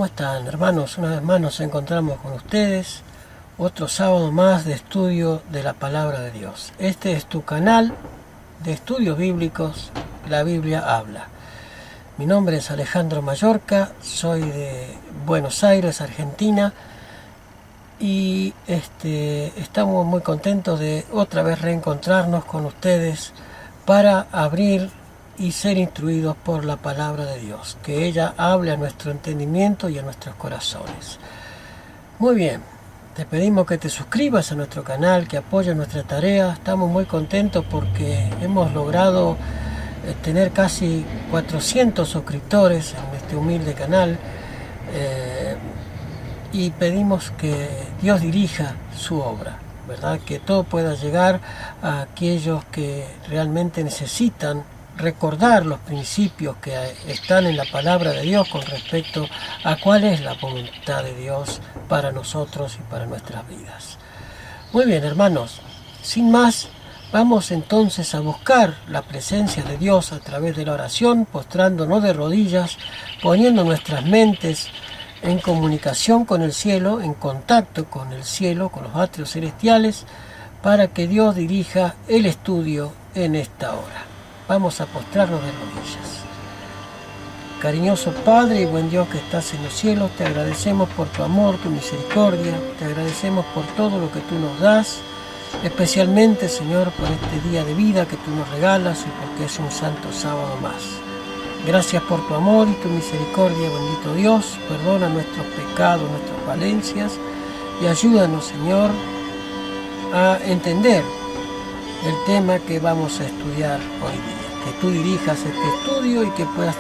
están, hermanos? Una vez más nos encontramos con ustedes, otro sábado más de estudio de la Palabra de Dios. Este es tu canal de estudios bíblicos, La Biblia Habla. Mi nombre es Alejandro Mallorca, soy de Buenos Aires, Argentina, y estamos muy contentos de otra vez reencontrarnos con ustedes para abrir y ser instruidos por la palabra de Dios, que ella hable a nuestro entendimiento y a nuestros corazones. Muy bien, te pedimos que te suscribas a nuestro canal, que apoyes nuestra tarea. Estamos muy contentos porque hemos logrado tener casi 400 suscriptores en este humilde canal, y pedimos que Dios dirija su obra, ¿verdad? Que todo pueda llegar a aquellos que realmente necesitan recordar los principios que están en la palabra de Dios con respecto a cuál es la voluntad de Dios para nosotros y para nuestras vidas. Muy bien, hermanos, sin más, vamos entonces a buscar la presencia de Dios a través de la oración, postrándonos de rodillas, poniendo nuestras mentes en comunicación con el cielo, en contacto con el cielo, con los atrios celestiales, para que Dios dirija el estudio en esta hora. Vamos a postrarnos de rodillas. Cariñoso Padre y buen Dios que estás en los cielos, te agradecemos por tu amor, tu misericordia, te agradecemos por todo lo que tú nos das, especialmente, Señor, por este día de vida que tú nos regalas y porque es un santo sábado más. Gracias por tu amor y tu misericordia, bendito Dios, perdona nuestros pecados, nuestras falencias y ayúdanos, Señor, a entender el tema que vamos a estudiar hoy día. Que tú dirijas este estudio y que puedas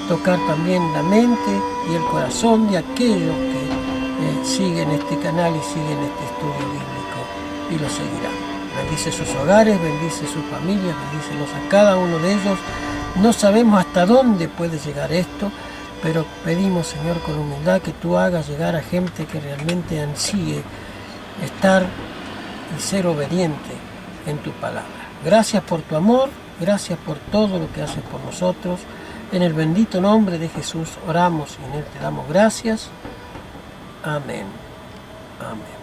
tocar también la mente y el corazón de aquellos que siguen este canal y siguen este estudio bíblico y lo seguirán. Bendice sus hogares, bendice sus familias, bendícelos a cada uno de ellos. No sabemos hasta dónde puede llegar esto, pero pedimos, Señor, con humildad que tú hagas llegar a gente que realmente ansíe estar y ser obediente en tu palabra. Gracias por tu amor, gracias por todo lo que haces por nosotros. En el bendito nombre de Jesús oramos y en él te damos gracias. Amén. Amén.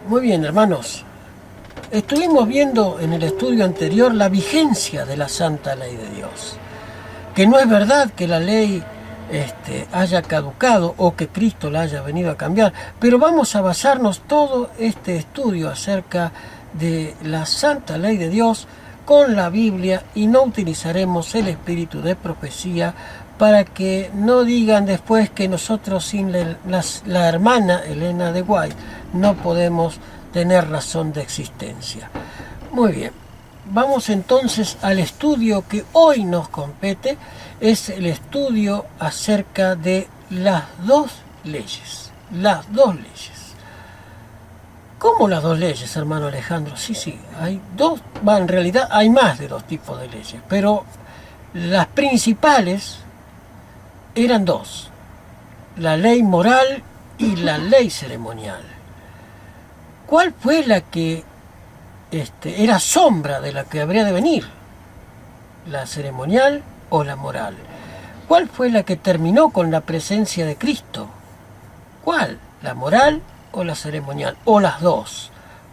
Muy bien, hermanos. Estuvimos viendo en el estudio anterior la vigencia de la santa ley de Dios. Que no es verdad que la ley haya caducado o que Cristo la haya venido a cambiar, pero vamos a basarnos todo este estudio acerca de la santa ley de Dios con la Biblia y no utilizaremos el espíritu de profecía para que no digan después que nosotros sin la hermana Elena de White no podemos tener razón de existencia. Muy bien. Vamos entonces al estudio que hoy nos compete, es el estudio acerca de las dos leyes. Las dos leyes. ¿Cómo las dos leyes, hermano Alejandro? Sí, hay dos, en realidad hay más de dos tipos de leyes, pero las principales eran dos, la ley moral y la ley ceremonial. ¿Cuál fue la que era sombra de la que habría de venir? ¿La ceremonial o la moral? ¿Cuál fue la que terminó con la presencia de Cristo? ¿Cuál? ¿La moral o la ceremonial? ¿O las dos?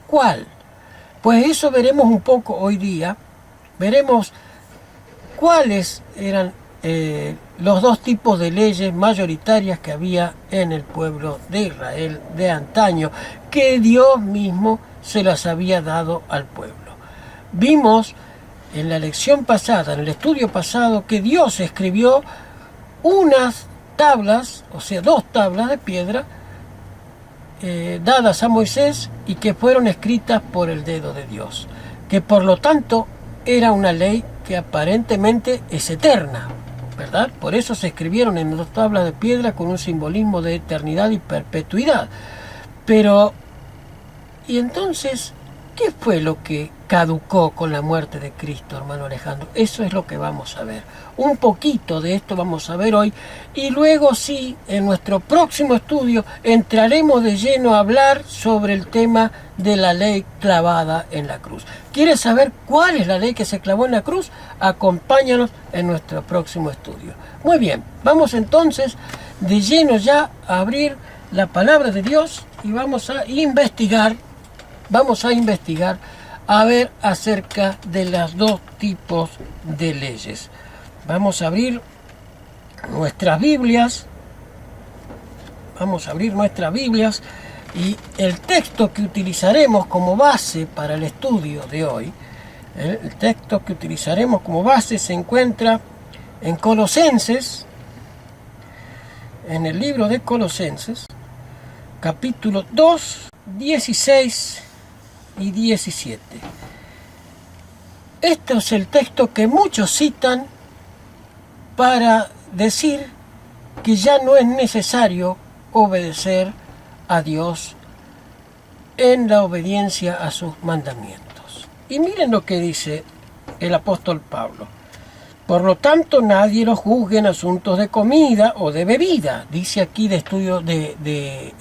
¿Cuál? Pues eso veremos un poco hoy día. Veremos cuáles eran los dos tipos de leyes mayoritarias que había en el pueblo de Israel de antaño, que Dios mismo se las había dado al pueblo. Vimos en la lección pasada, en el estudio pasado, que Dios escribió unas tablas, o sea, dos tablas de piedra, dadas a Moisés y que fueron escritas por el dedo de Dios, que por lo tanto era una ley que aparentemente es eterna, ¿verdad? Por eso se escribieron en dos tablas de piedra con un simbolismo de eternidad y perpetuidad. Pero, y entonces, ¿Qué fue lo que caducó con la muerte de Cristo, hermano Alejandro? Eso es lo que vamos a ver. Un poquito de esto vamos a ver hoy. Y luego sí, en nuestro próximo estudio, entraremos de lleno a hablar sobre el tema de la ley clavada en la cruz. ¿Quieres saber cuál es la ley que se clavó en la cruz? Acompáñanos en nuestro próximo estudio. Muy bien, vamos entonces de lleno ya a abrir la palabra de Dios y vamos a investigar a ver acerca de los dos tipos de leyes. Vamos a abrir nuestras Biblias. Y el texto que utilizaremos como base para el estudio de hoy, se encuentra en Colosenses, en el libro de Colosenses, capítulo 2, 16 y 17. Este es el texto que muchos citan para decir que ya no es necesario obedecer a Dios en la obediencia a sus mandamientos. Y miren lo que dice el apóstol Pablo. Por lo tanto, nadie los juzgue en asuntos de comida o de bebida. Dice aquí de estudio de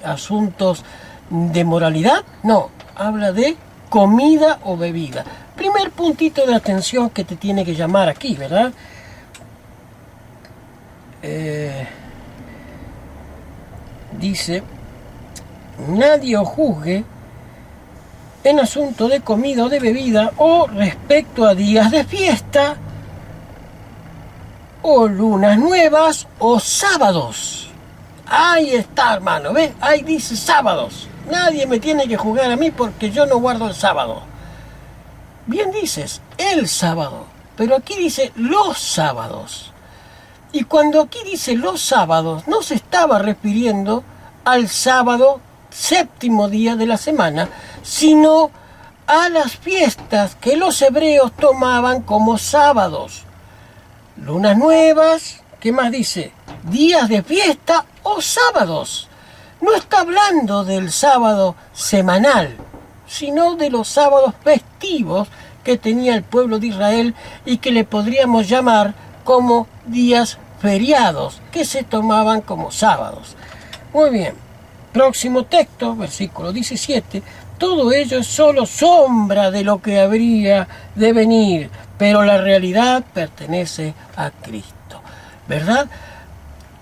asuntos de moralidad. No, habla de comida o bebida. Primer puntito de atención que te tiene que llamar aquí, ¿verdad? Dice, nadie os juzgue en asunto de comida o de bebida o respecto a días de fiesta o lunas nuevas o sábados. Ahí está, hermano, ¿ves? Ahí dice sábados. Nadie me tiene que juzgar a mí porque yo no guardo el sábado. Bien dices, el sábado, pero aquí dice los sábados. Y cuando aquí dice los sábados, no se estaba refiriendo al sábado, séptimo día de la semana, sino a las fiestas que los hebreos tomaban como sábados. Lunas nuevas, ¿qué más dice? Días de fiesta o sábados. No está hablando del sábado semanal, sino de los sábados festivos que tenía el pueblo de Israel y que le podríamos llamar como días feriados, que se tomaban como sábados. Muy bien, próximo texto, versículo 17. Todo ello es solo sombra de lo que habría de venir, pero la realidad pertenece a Cristo, ¿verdad?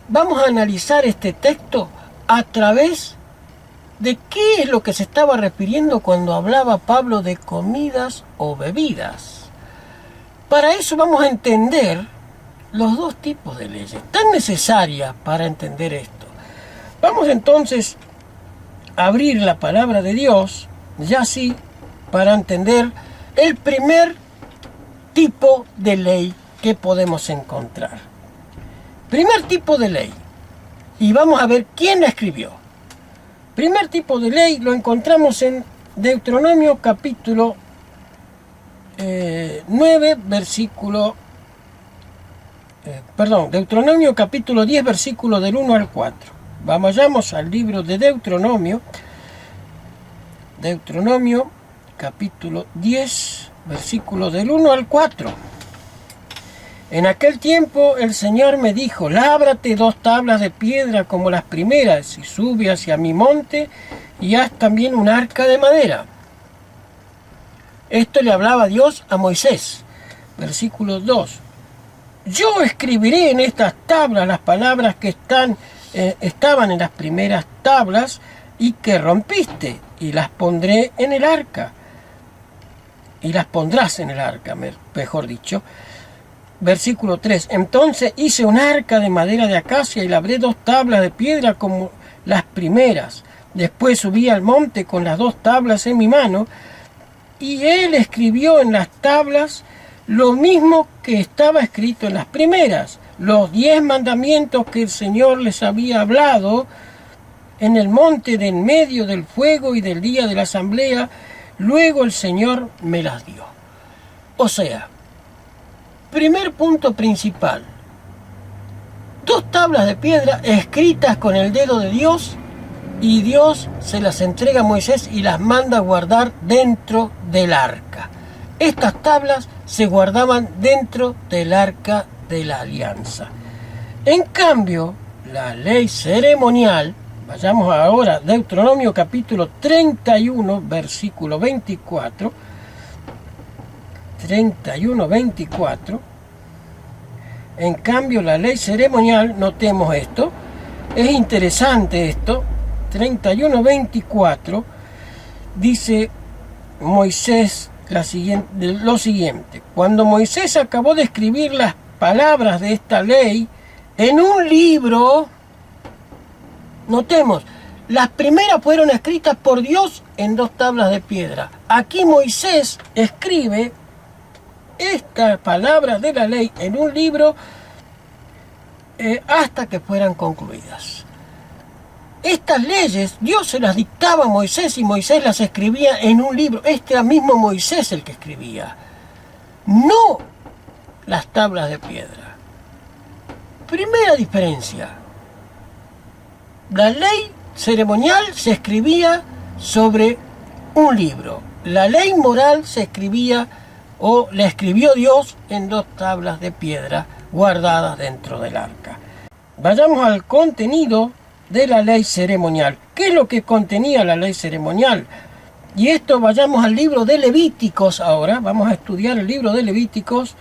Vamos a analizar este texto a través de qué es lo que se estaba refiriendo cuando hablaba Pablo de comidas o bebidas. Para eso vamos a entender los dos tipos de leyes, tan necesarias para entender esto. Vamos entonces a abrir la palabra de Dios, ya sí, para entender el primer tipo de ley que podemos encontrar. Primer tipo de ley. Y vamos a ver quién la escribió. Primer tipo de ley lo encontramos en Deuteronomio capítulo 9, versículo... Deuteronomio capítulo 10, versículo del 1 al 4. Vayamos al libro de Deuteronomio. Deuteronomio capítulo 10, versículo del 1 al 4. En aquel tiempo el Señor me dijo, lábrate 2 tablas de piedra como las primeras y sube hacia mi monte y haz también un arca de madera. Esto le hablaba Dios a Moisés. Versículo 2. Yo escribiré en estas tablas las palabras que estaban en las primeras tablas y que rompiste, y las pondré en el arca. Y las pondrás en el arca, mejor dicho. Versículo 3. Entonces hice un arca de madera de acacia y labré 2 tablas de piedra como las primeras. Después subí al monte con las 2 tablas en mi mano, y él escribió en las tablas lo mismo que estaba escrito en las primeras, los 10 mandamientos que el Señor les había hablado en el monte de en medio del fuego y del día de la asamblea. Luego el Señor me las dio. O sea, primer punto principal, 2 tablas de piedra escritas con el dedo de Dios y Dios se las entrega a Moisés y las manda a guardar dentro del arca. Estas tablas se guardaban dentro del arca de la alianza. En cambio, la ley ceremonial, vayamos ahora a Deuteronomio capítulo 31, versículo 24, 31-24, en cambio la ley ceremonial, notemos esto, es interesante esto, 31-24, dice Moisés lo siguiente: cuando Moisés acabó de escribir las palabras de esta ley en un libro, notemos, las primeras fueron escritas por Dios en 2 tablas de piedra. Aquí Moisés escribe estas palabras de la ley en un libro hasta que fueran concluidas. Estas leyes Dios se las dictaba a Moisés y Moisés las escribía en un libro. Este era mismo Moisés el que escribía, no las tablas de piedra. Primera diferencia: la ley ceremonial se escribía sobre un libro. La ley moral se escribía o la escribió Dios en 2 tablas de piedra guardadas dentro del arca. Vayamos al contenido de la ley ceremonial. ¿Qué es lo que contenía la ley ceremonial? Y esto, vayamos al libro de Levíticos ahora. Vamos a estudiar el libro de Levíticos.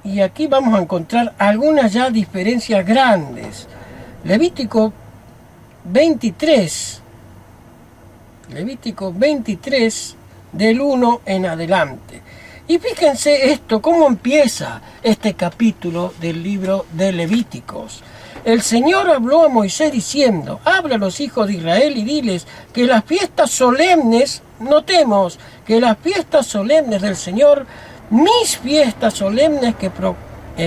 Y aquí vamos a encontrar algunas ya diferencias grandes. Levítico 23. Levítico 23, del 1 en adelante. Y fíjense esto, cómo empieza este capítulo del libro de Levíticos. El Señor habló a Moisés diciendo: habla a los hijos de Israel y diles que las fiestas solemnes, notemos, que las fiestas solemnes del Señor, mis fiestas solemnes que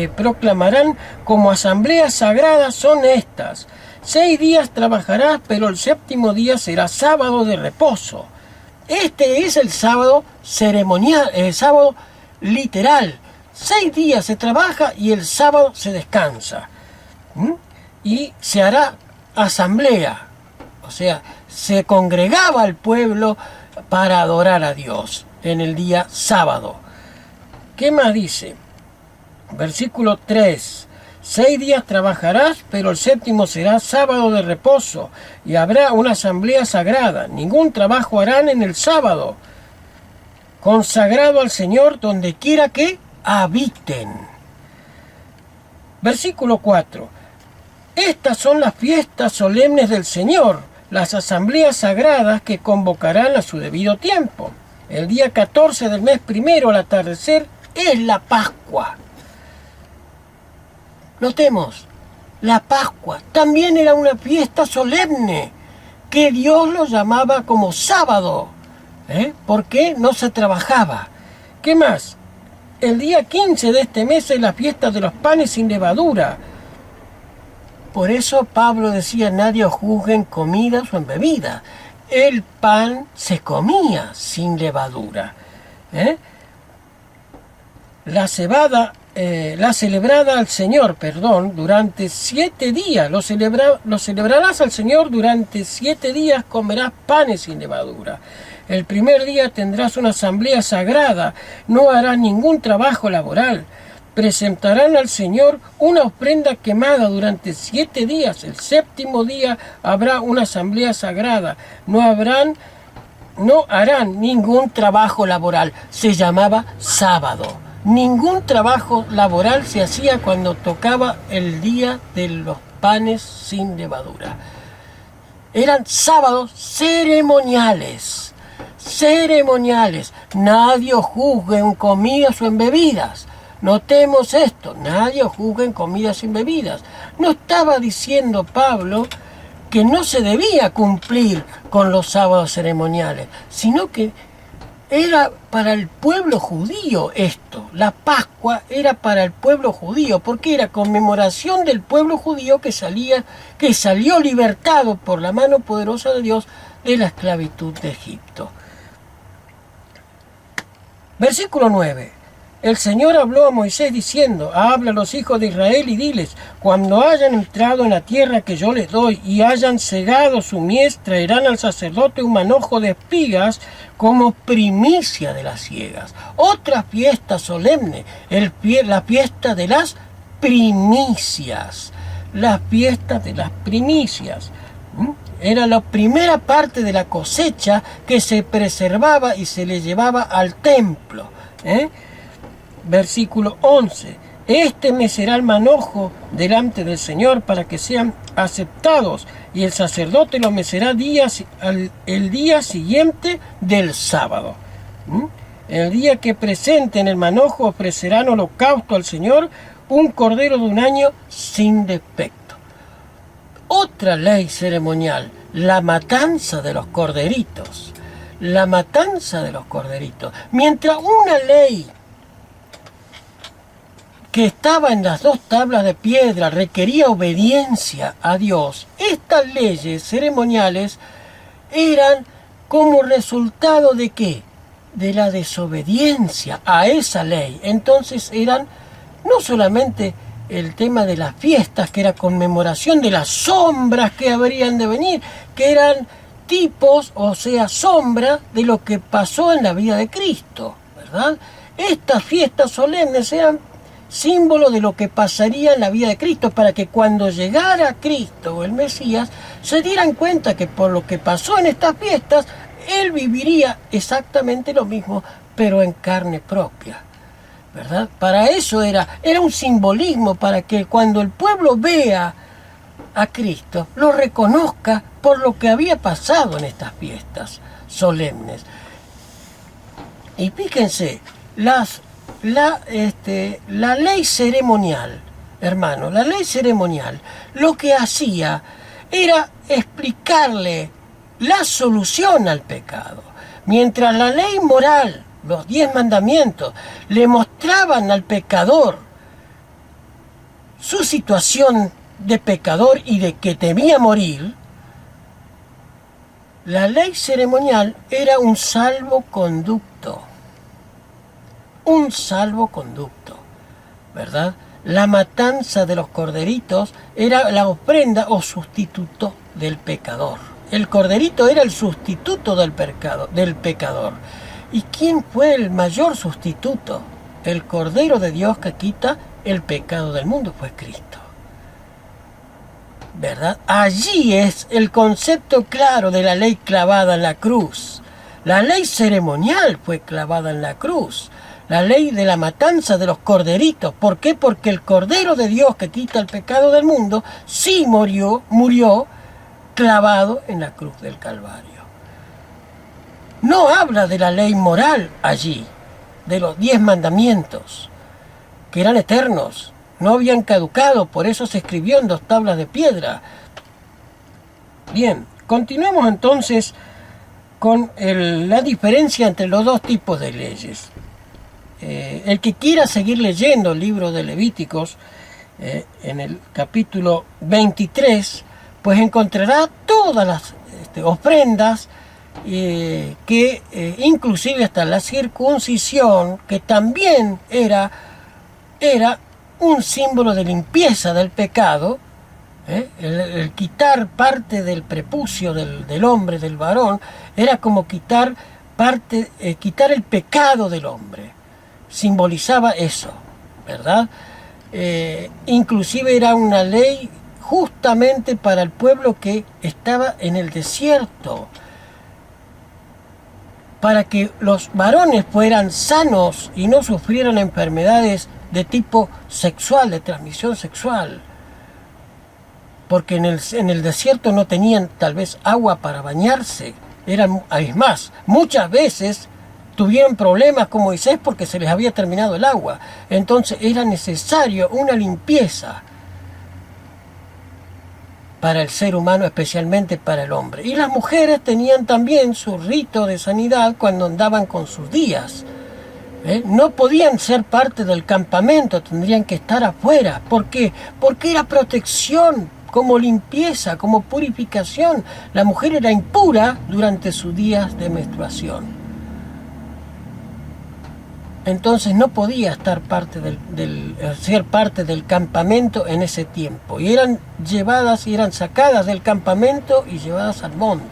proclamarán como asamblea sagrada son estas. 6 días trabajarás, pero el 7º día será sábado de reposo. Este es el sábado ceremonial, el sábado literal. 6 días se trabaja y el sábado se descansa. Y se hará asamblea, o sea, se congregaba el pueblo para adorar a Dios en el día sábado. ¿Qué más dice? Versículo 3. 6 días trabajarás, pero el 7º será sábado de reposo, y habrá una asamblea sagrada. Ningún trabajo harán en el sábado, consagrado al Señor donde quiera que habiten. Versículo 4. Estas son las fiestas solemnes del Señor, las asambleas sagradas que convocarán a su debido tiempo. El día 14 del mes primero al atardecer es la Pascua. Notemos, la Pascua también era una fiesta solemne que Dios lo llamaba como sábado, porque no se trabajaba. ¿Qué más? El día 15 de este mes es la fiesta de los panes sin levadura. Por eso Pablo decía: nadie os juzgue en comidas o en bebidas. El pan se comía sin levadura. La celebrada al Señor, durante 7 días. Lo celebrarás al Señor durante 7 días, comerás panes sin levadura. El primer día tendrás una asamblea sagrada, no harás ningún trabajo laboral. Presentarán al Señor una ofrenda quemada durante 7 días. El 7º día habrá una asamblea sagrada. No harán ningún trabajo laboral. Se llamaba sábado. Ningún trabajo laboral se hacía cuando tocaba el día de los panes sin levadura. Eran sábados ceremoniales. Nadie os juzgue en comidas o en bebidas. Notemos esto: nadie os juzgue en comidas y en bebidas. No estaba diciendo Pablo que no se debía cumplir con los sábados ceremoniales, sino que era para el pueblo judío esto. La Pascua era para el pueblo judío, porque era conmemoración del pueblo judío que salió libertado por la mano poderosa de Dios de la esclavitud de Egipto. Versículo 9. el Señor habló a Moisés diciendo, habla a los hijos de Israel y diles, cuando hayan entrado en la tierra que yo les doy y hayan segado su mies, traerán al sacerdote un manojo de espigas como primicia de las siegas. Otra fiesta solemne, la fiesta de las primicias. La fiesta de las primicias. Era la primera parte de la cosecha que se preservaba y se le llevaba al templo. Versículo 11. Este me será el manojo delante del Señor para que sean aceptados, y el sacerdote lo mecerá el día siguiente del sábado. El día que presenten el manojo ofrecerán holocausto al Señor, un cordero de un año sin defecto. Otra ley ceremonial, la matanza de los corderitos. La matanza de los corderitos. Mientras una ley que estaba en las 2 tablas de piedra requería obediencia a Dios, estas leyes ceremoniales eran como resultado ¿de qué? De la desobediencia a esa ley. Entonces eran no solamente el tema de las fiestas, que era conmemoración de las sombras que habrían de venir, que eran tipos, o sea, sombras de lo que pasó en la vida de Cristo, ¿verdad? Estas fiestas solemnes eran símbolo de lo que pasaría en la vida de Cristo, para que cuando llegara Cristo o el Mesías, se dieran cuenta que por lo que pasó en estas fiestas, Él viviría exactamente lo mismo, pero en carne propia. ¿Verdad? Para eso era un simbolismo, para que cuando el pueblo vea a Cristo, lo reconozca por lo que había pasado en estas fiestas solemnes. Y fíjense, la ley ceremonial, hermano, la ley ceremonial, lo que hacía era explicarle la solución al pecado, mientras la ley moral, los 10 mandamientos, le mostraban al pecador su situación de pecador y de que temía morir. La ley ceremonial era un salvoconducto. Un salvoconducto, ¿verdad? La matanza de los corderitos era la ofrenda o sustituto del pecador. El corderito era el sustituto del pecador. ¿Y quién fue el mayor sustituto? El Cordero de Dios que quita el pecado del mundo, fue Cristo. ¿Verdad? Allí es el concepto claro de la ley clavada en la cruz. La ley ceremonial fue clavada en la cruz. La ley de la matanza de los corderitos. ¿Por qué? Porque el Cordero de Dios que quita el pecado del mundo sí murió clavado en la cruz del Calvario. No habla de la ley moral allí, de los 10 mandamientos, que eran eternos, no habían caducado, por eso se escribió en 2 tablas de piedra. Bien, continuemos entonces con la diferencia entre los 2 tipos de leyes. El que quiera seguir leyendo el libro de Levíticos, en el capítulo 23, pues encontrará todas las ofrendas, que inclusive hasta la circuncisión, que también era un símbolo de limpieza del pecado, el quitar parte del prepucio del hombre, del varón, era como quitar el pecado del hombre, simbolizaba eso, ¿verdad? Inclusive era una ley justamente para el pueblo que estaba en el desierto, para que los varones fueran sanos y no sufrieran enfermedades de tipo sexual, de transmisión sexual, porque en el desierto no tenían tal vez agua para bañarse. Es más, muchas veces tuvieron problemas con Moisés porque se les había terminado el agua. Entonces era necesario una limpieza para el ser humano, especialmente para el hombre. Y las mujeres tenían también su rito de sanidad cuando andaban con sus días. No podían ser parte del campamento, tendrían que estar afuera. ¿Por qué? Porque era protección, como limpieza, como purificación. La mujer era impura durante sus días de menstruación. entonces no podía estar ser parte del campamento en ese tiempo. Y eran sacadas del campamento y llevadas al monte.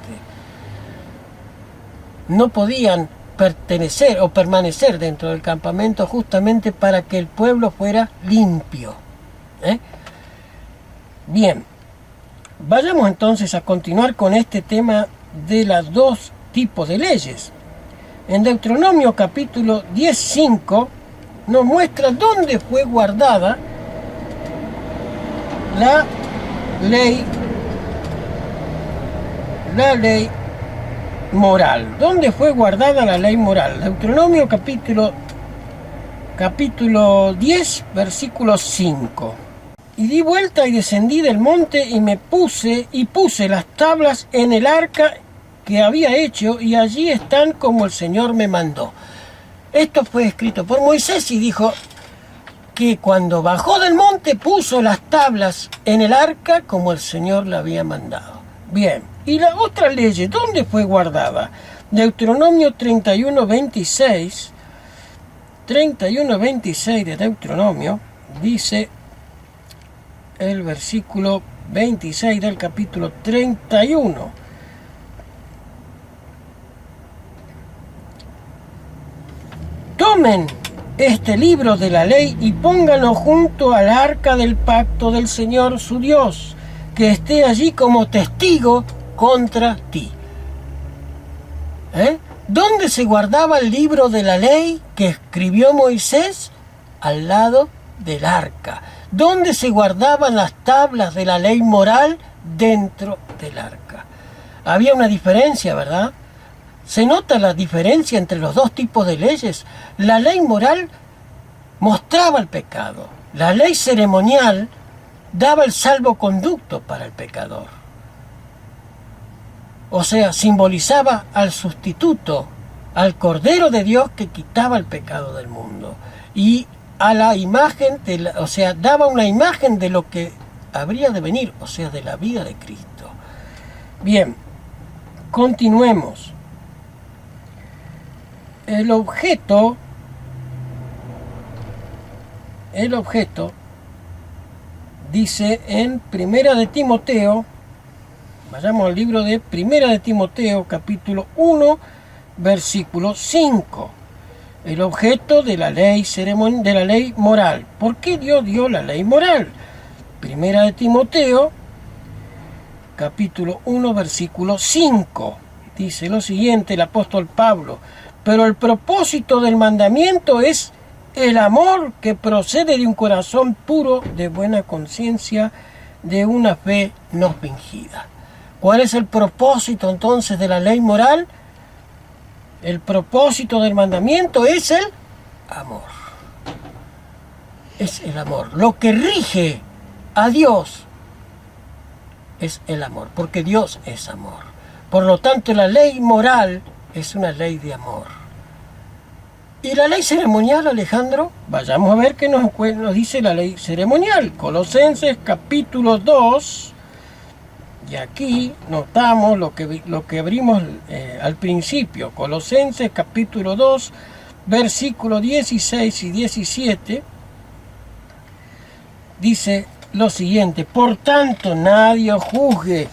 No podían pertenecer o permanecer dentro del campamento justamente para que el pueblo fuera limpio. Bien, vayamos entonces a continuar con este tema de los dos tipos de leyes. En Deuteronomio capítulo 10:5 nos muestra dónde fue guardada la ley moral. ¿Dónde fue guardada la ley moral? Deuteronomio capítulo 10, versículo 5. Y di vuelta y descendí del monte y puse las tablas en el arca que había hecho, y allí están como el Señor me mandó. Esto fue escrito por Moisés, y dijo que cuando bajó del monte puso las tablas en el arca como el Señor le había mandado. Bien, y la otra ley, ¿dónde fue guardada? Deuteronomio 31:26 de Deuteronomio, dice el versículo 26 del capítulo 31. Tomen este libro de la ley y pónganlo junto al arca del pacto del Señor su Dios, que esté allí como testigo contra ti. ¿Dónde se guardaba el libro de la ley que escribió Moisés? Al lado del arca. ¿Dónde se guardaban las tablas de la ley moral? Dentro del arca. Había una diferencia, ¿verdad? ¿Se nota la diferencia entre los dos tipos de leyes? La ley moral mostraba el pecado. La ley ceremonial daba el salvoconducto para el pecador. O sea, simbolizaba al sustituto, al Cordero de Dios que quitaba el pecado del mundo. Y a la imagen, daba una imagen de lo que habría de venir, o sea, de la vida de Cristo. Bien, continuemos. El objeto dice en Primera de Timoteo, vayamos al libro de Primera de Timoteo, capítulo 1, versículo 5. El objeto de la ley de la ley moral. ¿Por qué Dios dio la ley moral? Primera de Timoteo, capítulo 1, versículo 5. Dice lo siguiente el apóstol Pablo: pero el propósito del mandamiento es el amor que procede de un corazón puro, de buena conciencia, de una fe no fingida. ¿Cuál es el propósito entonces de la ley moral? El propósito del mandamiento es el amor. Es el amor. Lo que rige a Dios es el amor, porque Dios es amor. Por lo tanto, la ley moral es una ley de amor. ¿Y la ley ceremonial, Alejandro? Vayamos a ver qué nos dice la ley ceremonial. Colosenses capítulo 2. Y aquí notamos lo que abrimos al principio. Colosenses capítulo 2, versículos 16 y 17. Dice lo siguiente: por tanto, nadie os juzgue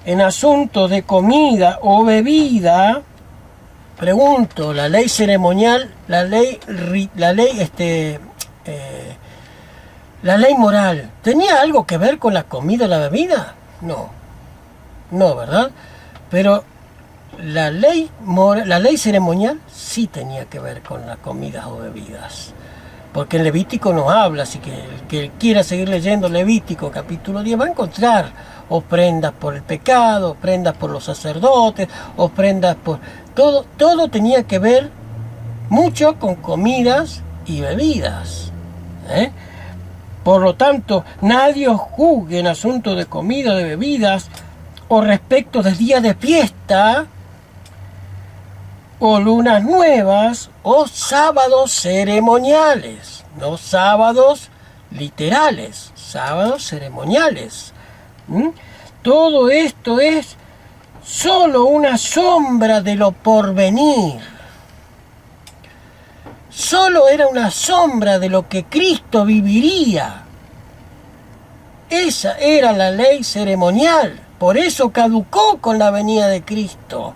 en asuntos de comida o bebida. Pregunto, la ley ceremonial, la ley moral, ¿tenía algo que ver con la comida y la bebida? No, ¿verdad? Pero la ley ceremonial sí tenía que ver con las comidas o bebidas. Porque en Levítico nos habla, así que el que quiera seguir leyendo Levítico capítulo 10 va a encontrar ofrendas por el pecado, ofrendas por los sacerdotes, ofrendas por... Todo tenía que ver mucho con comidas y bebidas. Por lo tanto, nadie os juzgue en asuntos de comida, de bebidas, o respecto de días de fiesta, o lunas nuevas, o sábados ceremoniales, no sábados literales, sábados ceremoniales. Todo esto es solo una sombra de lo porvenir. solo era una sombra de lo que Cristo viviría. Esa era la ley ceremonial. Por eso caducó con la venida de Cristo.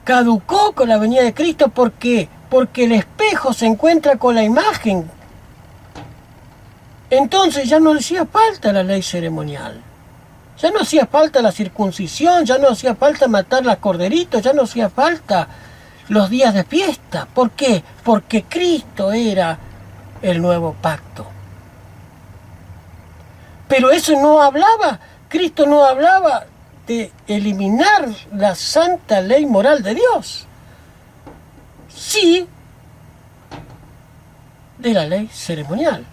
Caducó con la venida de Cristo, ¿por qué? Porque el espejo se encuentra con la imagen. Entonces ya no hacía falta la ley ceremonial. Ya no hacía falta la circuncisión, ya no hacía falta matar los corderitos, ya no hacía falta los días de fiesta. ¿Por qué? Porque Cristo era el nuevo pacto. Pero eso no hablaba, Cristo no hablaba de eliminar la santa ley moral de Dios. Sí, de la ley ceremonial,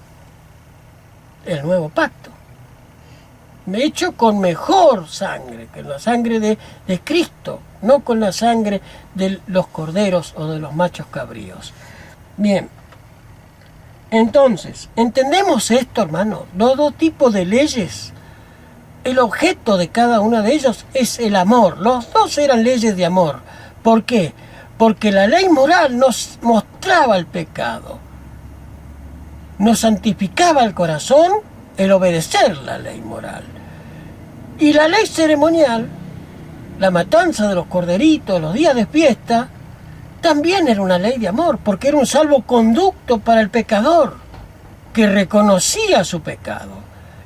el nuevo pacto. Hecho con mejor sangre, que la sangre de Cristo, no con la sangre de los corderos o de los machos cabríos. Bien, entonces, ¿entendemos esto, hermano? Los dos tipos de leyes, el objeto de cada uno de ellos es el amor. Los dos eran leyes de amor. ¿Por qué? Porque la ley moral nos mostraba el pecado, nos santificaba el corazón el obedecer la ley moral. Y la ley ceremonial, la matanza de los corderitos, los días de fiesta, también era una ley de amor, porque era un salvoconducto para el pecador, que reconocía su pecado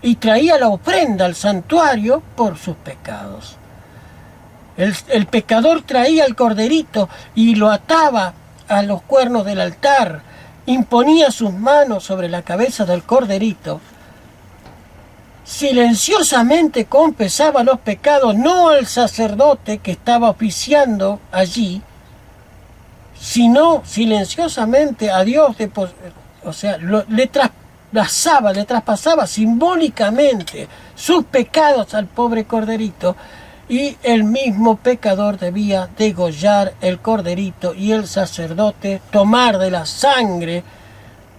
y traía la ofrenda al santuario por sus pecados. El pecador traía el corderito y lo ataba a los cuernos del altar, imponía sus manos sobre la cabeza del corderito, silenciosamente confesaba los pecados, no al sacerdote que estaba oficiando allí, sino silenciosamente a Dios, le traspasaba simbólicamente sus pecados al pobre corderito, y el mismo pecador debía degollar el corderito y el sacerdote tomar de la sangre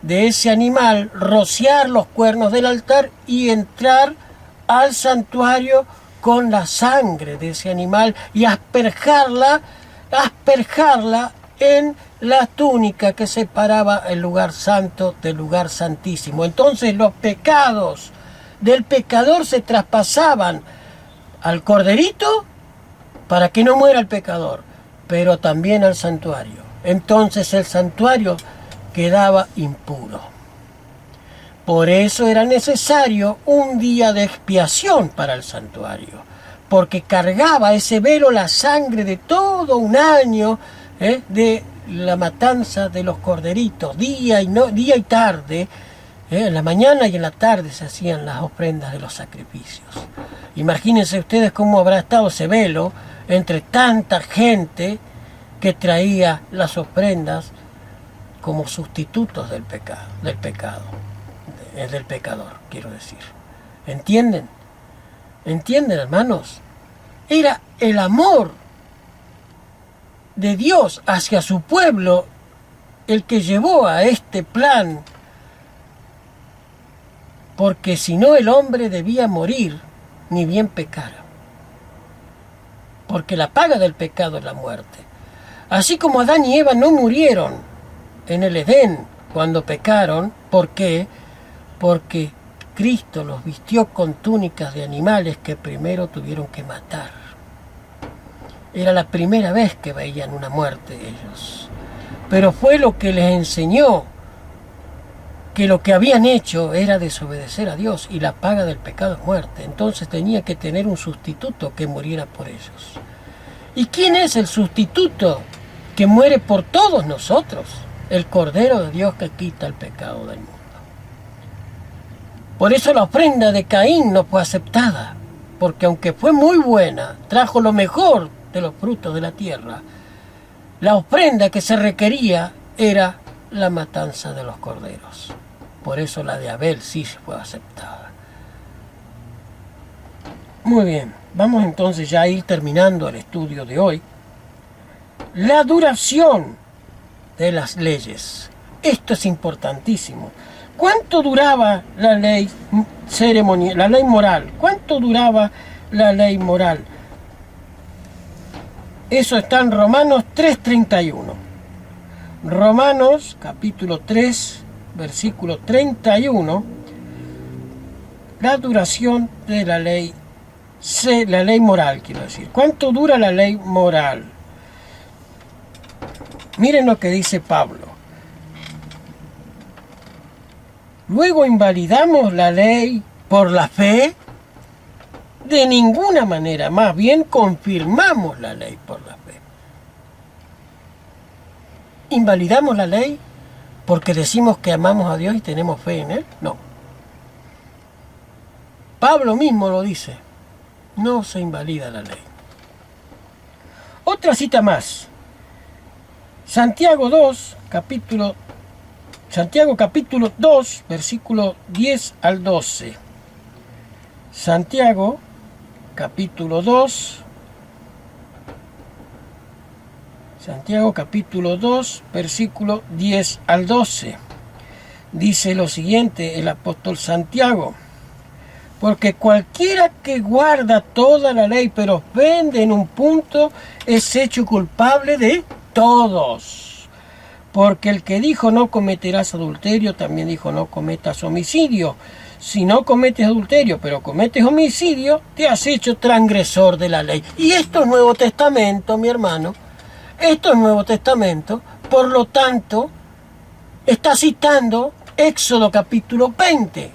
de ese animal, rociar los cuernos del altar y entrar al santuario con la sangre de ese animal y asperjarla en la túnica que separaba el lugar santo del lugar santísimo. Entonces los pecados del pecador se traspasaban al corderito para que no muera el pecador, pero también al santuario. Entonces el santuario quedaba impuro. Por eso era necesario un día de expiación para el santuario, porque cargaba ese velo la sangre de todo un año de la matanza de los corderitos, día y tarde. En la mañana y en la tarde se hacían las ofrendas de los sacrificios. Imagínense ustedes cómo habrá estado ese velo entre tanta gente que traía las ofrendas como sustitutos del pecador, quiero decir. ¿Entienden? ¿Entienden, hermanos? Era el amor de Dios hacia su pueblo el que llevó a este plan, porque si no el hombre debía morir, ni bien pecara. Porque la paga del pecado es la muerte. Así como Adán y Eva no murieron en el Edén cuando pecaron, ¿por qué? Porque Cristo los vistió con túnicas de animales que primero tuvieron que matar. Era la primera vez que veían una muerte ellos. Pero fue lo que les enseñó que lo que habían hecho era desobedecer a Dios y la paga del pecado es muerte. Entonces tenía que tener un sustituto que muriera por ellos. ¿Y quién es el sustituto que muere por todos nosotros? El Cordero de Dios que quita el pecado del mundo. Por eso la ofrenda de Caín no fue aceptada, porque aunque fue muy buena, trajo lo mejor de los frutos de la tierra, la ofrenda que se requería era la matanza de los corderos. Por eso la de Abel sí fue aceptada. Muy bien, vamos entonces ya a ir terminando el estudio de hoy. La duración de las leyes. Esto es importantísimo. ¿Cuánto duraba la ley ceremonial, la ley moral? ¿Cuánto duraba la ley moral? Eso está en Romanos 3:31. Romanos capítulo 3, versículo 31, la duración de la ley moral, quiero decir. ¿Cuánto dura la ley moral? Miren lo que dice Pablo. Luego invalidamos la ley por la fe. De ninguna manera, más bien confirmamos la ley por la fe. ¿Invalidamos la ley porque decimos que amamos a Dios y tenemos fe en Él? No. Pablo mismo lo dice. No se invalida la ley. Otra cita más. Santiago capítulo 2, versículo 10 al 12. Santiago capítulo 2, versículo 10 al 12. Dice lo siguiente el apóstol Santiago: porque cualquiera que guarda toda la ley, pero ofende en un punto, es hecho culpable de todos. Porque el que dijo no cometerás adulterio, también dijo no cometas homicidio. Si no cometes adulterio, pero cometes homicidio, te has hecho transgresor de la ley. Y esto es Nuevo Testamento, mi hermano. Esto es Nuevo Testamento. Por lo tanto, está citando Éxodo capítulo 20.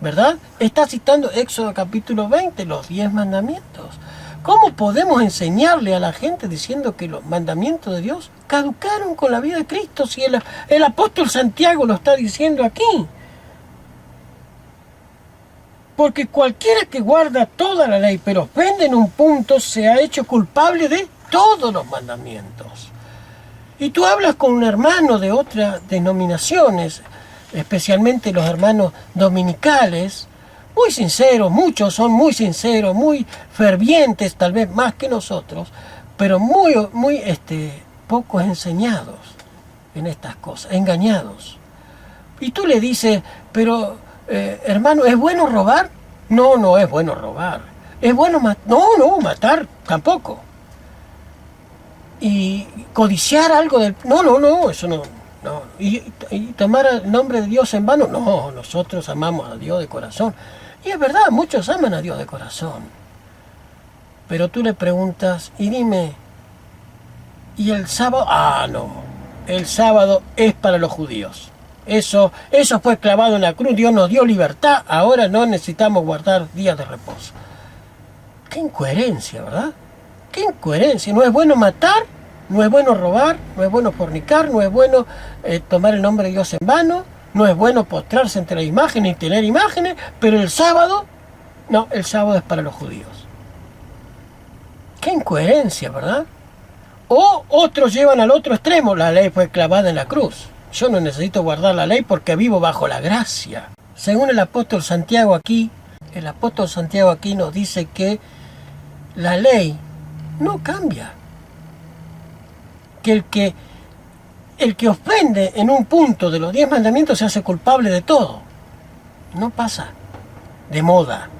¿Verdad? Está citando Éxodo capítulo 20, los 10 mandamientos. ¿Cómo podemos enseñarle a la gente diciendo que los mandamientos de Dios caducaron con la vida de Cristo si el apóstol Santiago lo está diciendo aquí? Porque cualquiera que guarda toda la ley, pero ofende en un punto, se ha hecho culpable de todos los mandamientos. Y tú hablas con un hermano de otras denominaciones, especialmente los hermanos dominicales, muy sinceros, muchos son muy sinceros, muy fervientes, tal vez más que nosotros, pero muy pocos enseñados en estas cosas, engañados. Y tú le dices, pero hermano, ¿es bueno robar? No, no es bueno robar. ¿Es bueno matar? No, matar tampoco. Y codiciar algo del... No, eso no. No. ¿Y tomar el nombre de Dios en vano? No, nosotros amamos a Dios de corazón. Y es verdad, muchos aman a Dios de corazón. Pero tú le preguntas, y dime, ¿y el sábado? Ah, no, el sábado es para los judíos. Eso fue clavado en la cruz, Dios nos dio libertad, ahora no necesitamos guardar días de reposo. Qué incoherencia, ¿verdad? Qué incoherencia. No es bueno matar, no es bueno robar, no es bueno fornicar, no es bueno tomar el nombre de Dios en vano, no es bueno postrarse entre las imágenes y tener imágenes, pero el sábado, no, el sábado es para los judíos. Qué incoherencia, ¿verdad? O otros llevan al otro extremo, la ley fue clavada en la cruz. Yo no necesito guardar la ley porque vivo bajo la gracia. Según el apóstol Santiago aquí nos dice que la ley no cambia. Que el que ofende en un punto de los 10 mandamientos se hace culpable de todo. No pasa de moda.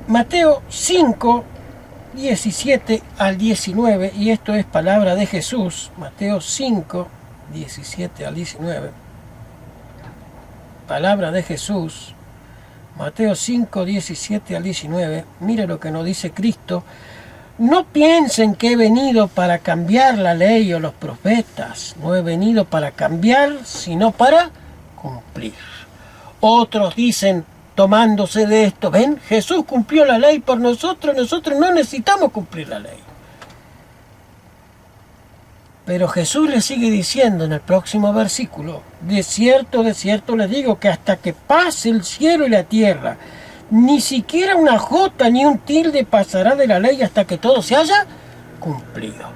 Mateo 5, 17 al 19, y esto es palabra de Jesús. Mateo 5, 17 al 19. Palabra de Jesús. Mateo 5, 17 al 19. Mire lo que nos dice Cristo. No piensen que he venido para cambiar la ley o los profetas. No he venido para cambiar, sino para cumplir. Otros dicen, tomándose de esto, ven, Jesús cumplió la ley por nosotros no necesitamos cumplir la ley. Pero Jesús le sigue diciendo en el próximo versículo, de cierto les digo que hasta que pase el cielo y la tierra, ni siquiera una jota ni un tilde pasará de la ley hasta que todo se haya cumplido.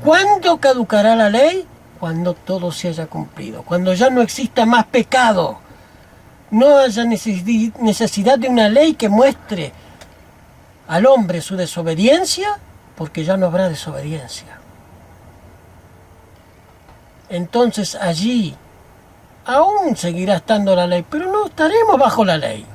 ¿Cuándo caducará la ley? Cuando todo se haya cumplido, cuando ya no exista más pecado. No haya necesidad de una ley que muestre al hombre su desobediencia, porque ya no habrá desobediencia. Entonces allí aún seguirá estando la ley, pero no estaremos bajo la ley.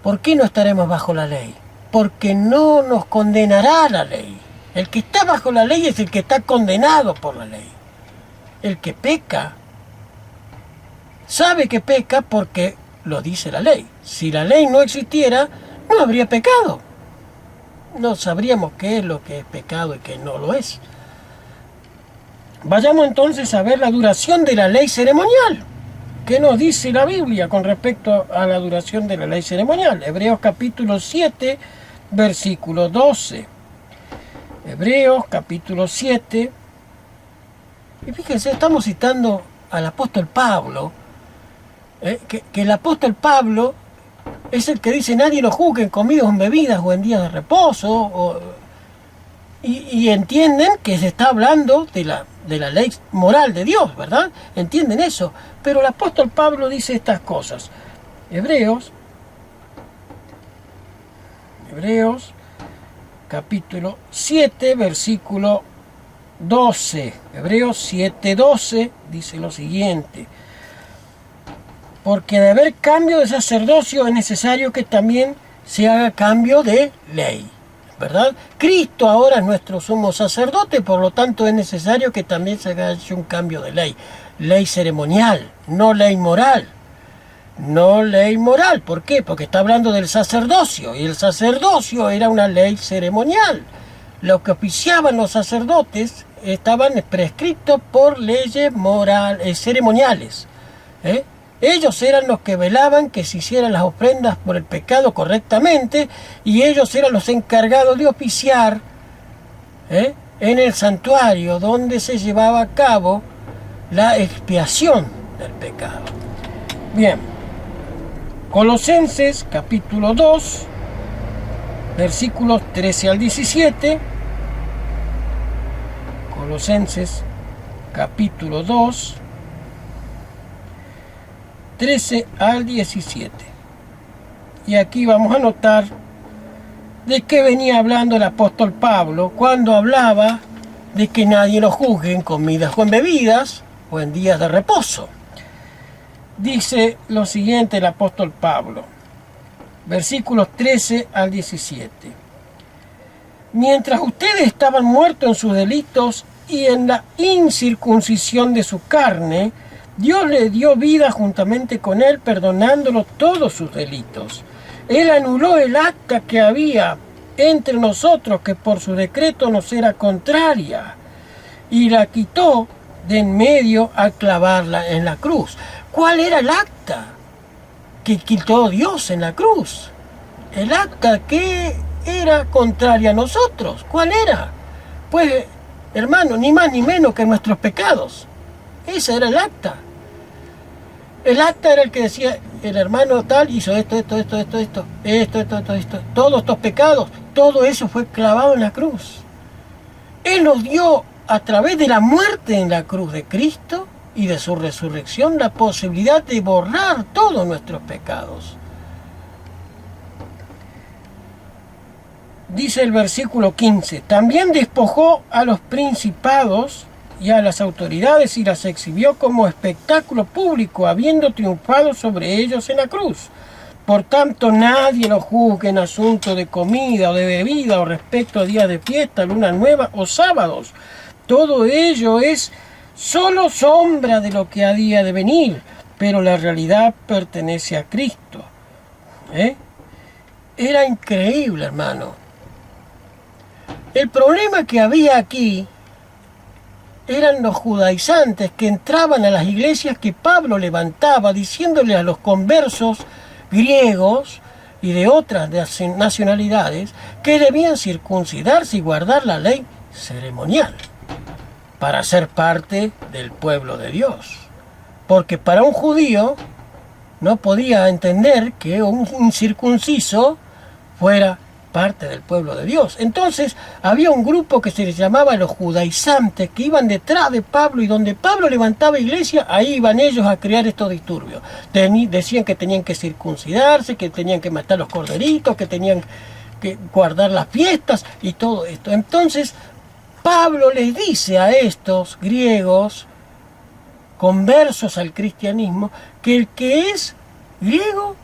¿Por qué no estaremos bajo la ley? Porque no nos condenará la ley. El que está bajo la ley es el que está condenado por la ley. El que peca, sabe que peca porque lo dice la ley. Si la ley no existiera, no habría pecado. No sabríamos qué es lo que es pecado y qué no lo es. Vayamos entonces a ver la duración de la ley ceremonial. ¿Qué nos dice la Biblia con respecto a la duración de la ley ceremonial? Hebreos capítulo 7, versículo 12. Hebreos capítulo 7. Y fíjense, estamos citando al apóstol Pablo, que el apóstol Pablo es el que dice: nadie lo juzgue en comidas o en bebidas o en días de reposo, y entienden que se está hablando de la ley moral de Dios, ¿verdad? Entienden eso, pero el apóstol Pablo dice estas cosas. Hebreos capítulo 7, versículo 12. Hebreos 7, 12 dice lo siguiente: porque de haber cambio de sacerdocio es necesario que también se haga cambio de ley, ¿verdad? Cristo ahora es nuestro sumo sacerdote, por lo tanto es necesario que también se haga un cambio de ley. Ley ceremonial, no ley moral. No ley moral. ¿Por qué? Porque está hablando del sacerdocio, y el sacerdocio era una ley ceremonial. Lo que oficiaban los sacerdotes estaban prescritos por leyes ceremoniales. Ellos eran los que velaban que se hicieran las ofrendas por el pecado correctamente, y ellos eran los encargados de oficiar en el santuario donde se llevaba a cabo la expiación del pecado. Bien, Colosenses capítulo 2, versículos 13 al 17. Colosenses capítulo 2, 13 al 17. Y aquí vamos a notar de qué venía hablando el apóstol Pablo cuando hablaba de que nadie lo juzgue en comidas o en bebidas o en días de reposo. Dice lo siguiente el apóstol Pablo, versículos 13 al 17. Mientras ustedes estaban muertos en sus delitos y en la incircuncisión de su carne, Dios le dio vida juntamente con él, perdonándolo todos sus delitos. Él anuló el acta que había entre nosotros, que por su decreto nos era contraria, y la quitó de en medio al clavarla en la cruz. ¿Cuál era el acta que quitó Dios en la cruz? El acta que era contraria a nosotros. ¿Cuál era? Pues, hermano, ni más ni menos que nuestros pecados. Ese era el acta. El acta era el que decía: el hermano tal hizo esto. Todos estos pecados, todo eso fue clavado en la cruz. Él nos dio, a través de la muerte en la cruz de Cristo y de su resurrección, la posibilidad de borrar todos nuestros pecados. Dice el versículo 15: también despojó a los principados y a las autoridades y las exhibió como espectáculo público, habiendo triunfado sobre ellos en la cruz. Por tanto, nadie lo juzgue en asunto de comida o de bebida o respecto a días de fiesta, luna nueva o sábados. Todo ello es solo sombra de lo que había de venir, pero la realidad pertenece a Cristo. Era increíble, hermano. El problema que había aquí eran los judaizantes que entraban a las iglesias que Pablo levantaba, diciéndole a los conversos griegos y de otras nacionalidades que debían circuncidarse y guardar la ley ceremonial para ser parte del pueblo de Dios. Porque para un judío no podía entender que un incircunciso fuera parte del pueblo de Dios. Entonces había un grupo que se les llamaba los judaizantes, que iban detrás de Pablo, y donde Pablo levantaba iglesia, ahí iban ellos a crear estos disturbios. Decían que tenían que circuncidarse, que tenían que matar los corderitos, que tenían que guardar las fiestas y todo esto. Entonces Pablo les dice a estos griegos conversos al cristianismo que el que es griego,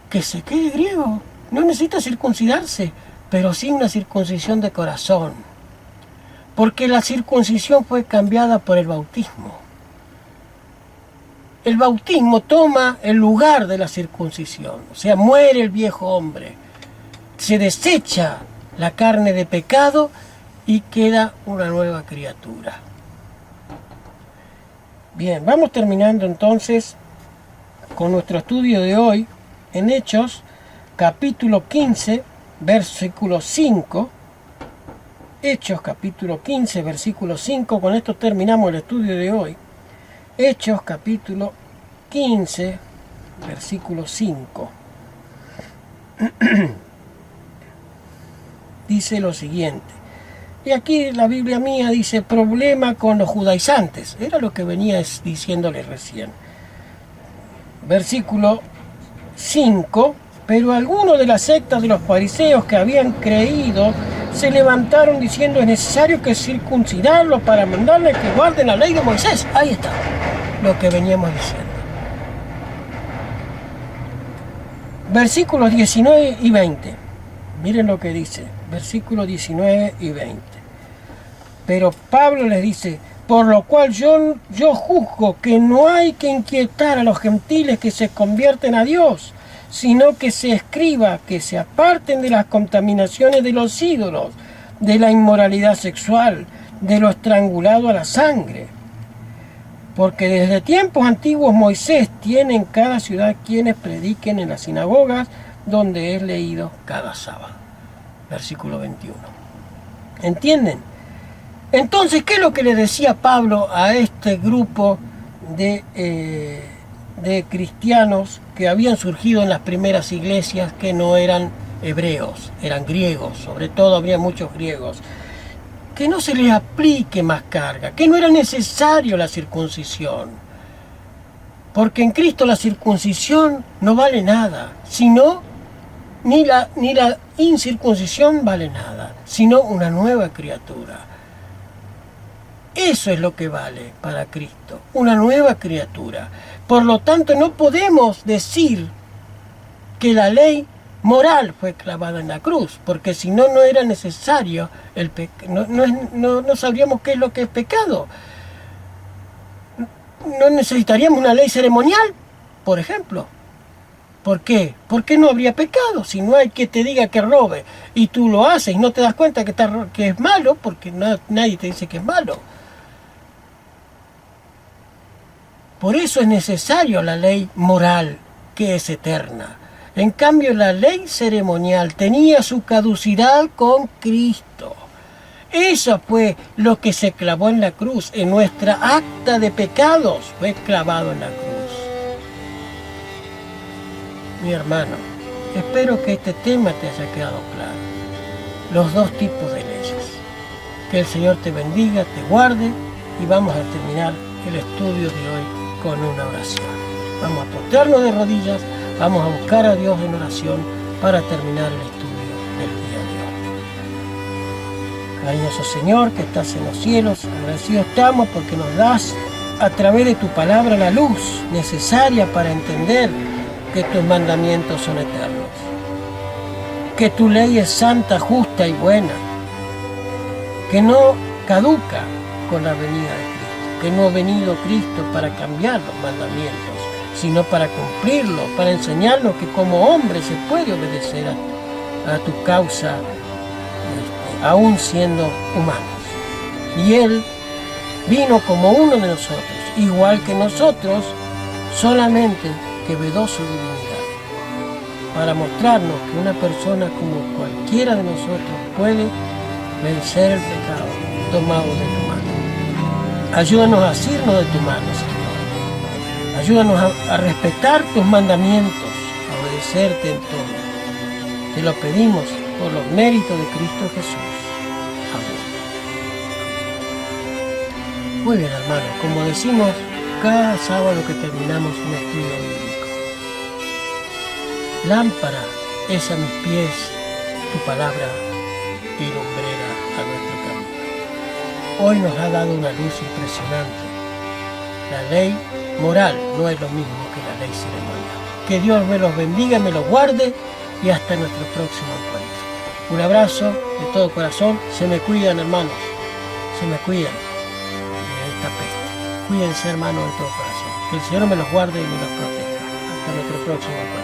que se quede griego. No necesita circuncidarse, pero sí una circuncisión de corazón. Porque la circuncisión fue cambiada por el bautismo. El bautismo toma el lugar de la circuncisión, o sea, muere el viejo hombre, se desecha la carne de pecado y queda una nueva criatura. Bien, vamos terminando entonces con nuestro estudio de hoy en Hechos, capítulo 15, versículo 5. Hechos, capítulo 15, versículo 5. Con esto terminamos el estudio de hoy. Hechos, capítulo 15, versículo 5. Dice lo siguiente. Y aquí la Biblia mía dice, problema con los judaizantes. Era lo que venía diciéndole recién. Versículo 5. Pero algunos de las sectas de los fariseos que habían creído se levantaron diciendo, es necesario que circuncidarlos para mandarles que guarden la ley de Moisés. Ahí está lo que veníamos diciendo. Versículos 19 y 20. Miren lo que dice. Versículos 19 y 20. Pero Pablo les dice, por lo cual yo juzgo que no hay que inquietar a los gentiles que se convierten a Dios, sino que se escriba que se aparten de las contaminaciones de los ídolos, de la inmoralidad sexual, de lo estrangulado a la sangre. Porque desde tiempos antiguos Moisés tiene en cada ciudad quienes prediquen en las sinagogas, donde es leído cada sábado. Versículo 21. ¿Entienden? Entonces, ¿qué es lo que le decía Pablo a este grupo de cristianos que habían surgido en las primeras iglesias que no eran hebreos, eran griegos? Sobre todo había muchos griegos. Que no se les aplique más carga, que no era necesario la circuncisión. Porque en Cristo la circuncisión no vale nada, sino ni la incircuncisión vale nada, sino una nueva criatura. Eso es lo que vale para Cristo, una nueva criatura. Por lo tanto, no podemos decir que la ley moral fue clavada en la cruz, porque si no, no era necesario, no sabríamos qué es lo que es pecado. No necesitaríamos una ley ceremonial, por ejemplo. ¿Por qué? ¿Por qué no habría pecado? Si no hay que te diga que robe y tú lo haces y no te das cuenta que es malo, porque nadie te dice que es malo. Por eso es necesario la ley moral, que es eterna. En cambio, la ley ceremonial tenía su caducidad con Cristo. Eso fue lo que se clavó en la cruz. En nuestra acta de pecados fue clavado en la cruz. Mi hermano, espero que este tema te haya quedado claro. Los dos tipos de leyes. Que el Señor te bendiga, te guarde y vamos a terminar el estudio de hoy con una oración. Vamos a postrarnos de rodillas, vamos a buscar a Dios en oración para terminar el estudio del día de hoy. Cariñoso Señor, que estás en los cielos, agradecidos estamos porque nos das a través de tu palabra la luz necesaria para entender que tus mandamientos son eternos, que tu ley es santa, justa y buena, que no caduca con la venida de Cristo, que no ha venido Cristo para cambiar los mandamientos, sino para cumplirlos, para enseñarnos que como hombre se puede obedecer a tu causa, aún siendo humanos. Y Él vino como uno de nosotros, igual que nosotros, solamente que vedó su divinidad, para mostrarnos que una persona como cualquiera de nosotros puede vencer el pecado tomado de tu mano. Ayúdanos a asirnos de tu mano, Señor. Ayúdanos a respetar tus mandamientos, a obedecerte en todo. Te lo pedimos por los méritos de Cristo Jesús. Amén. Muy bien, hermanos, como decimos cada sábado que terminamos un estudio bíblico. Lámpara es a mis pies tu palabra y lumbrera a nuestro camino. Hoy nos ha dado una luz impresionante. La ley moral no es lo mismo que la ley ceremonial. Que Dios me los bendiga, me los guarde y hasta nuestro próximo encuentro. Un abrazo de todo corazón. Se me cuidan, hermanos. se me cuidan de esta peste. Cuídense, hermanos, de todo corazón. Que el Señor me los guarde y me los proteja. Hasta nuestro próximo encuentro.